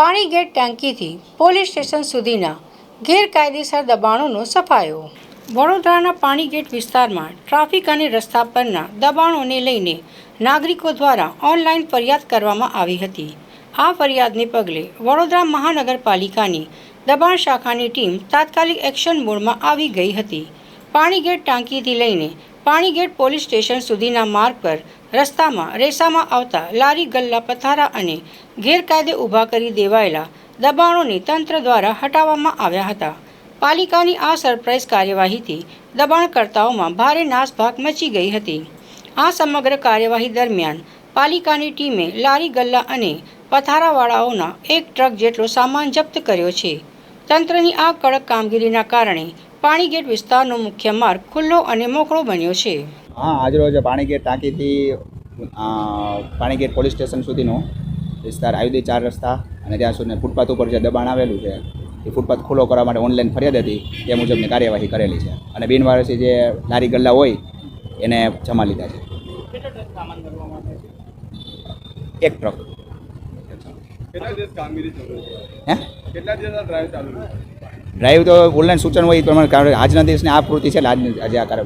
Panigate ટાંકીથી police station સુધીના ગેરકાયદેસર દબાણોનો સફાયો. વડોદરાના પાણીગેટ વિસ્તારમાં ટ્રાફિક અને રસ્તા પરના દબાણોને લઈને નાગરિકો દ્વારા ઓનલાઈન ફરિયાદ કરવામાં આવી હતી. આ ફરિયાદને પગલે વડોદરા મહાનગરપાલિકાની દબાણ શાખાની ટીમ તાત્કાલિક એક્શન મોડમાં આવી ગઈ હતી. પાણીગેટ ટાંકીથી લઈને પાણીગેટ પોલીસ સ્ટેશન સુધીના માર્ગ પર રસ્તામાં રેસામાં આવતા લારી ગલ્લા પથારા અને ગેરકાયદે ઊભા કરી દેવાયેલા દબાણોને તંત્ર દ્વારા હટાવવામાં આવ્યા હતા. પાલિકાની આ સરપ્રાઇઝ કાર્યવાહીથી દબાણકર્તાઓમાં ભારે નાસભાગ મચી ગઈ હતી. આ સમગ્ર કાર્યવાહી દરમિયાન પાલિકાની ટીમે લારી ગલ્લા અને પથારાવાળાઓના 1 ટ્રક જેટલો સામાન જપ્ત કર્યો છે. તંત્રની આ કડક કામગીરીના કારણે પાણીગેટ વિસ્તારનો મુખ્ય માર્ગ ખુલ્લો અને મોકળો બન્યો છે. હા, આજરોજ પાણીગેટ ટાંકીથી પાણીગેટ પોલીસ સ્ટેશન સુધીનો વિસ્તાર આયુધી 4 રસ્તા અને ત્યાં સુધી ફૂટપાથ ઉપર જે દબાણ આવેલું છે એ ફૂટપાથ ખુલ્લો કરવા માટે ઓનલાઈન ફરિયાદ હતી તે મુજબની કાર્યવાહી કરેલી છે અને બિનવારસી જે લારી ગલ્લા હોય એને જમા લીધા છે. 1 ટ્રક. ડ્રાઈવ તો ઓનલાઈન સૂચન હોય એ પ્રમાણે આજના દિવસની આ પૂર્તિ છે. આજે આ કાર્ય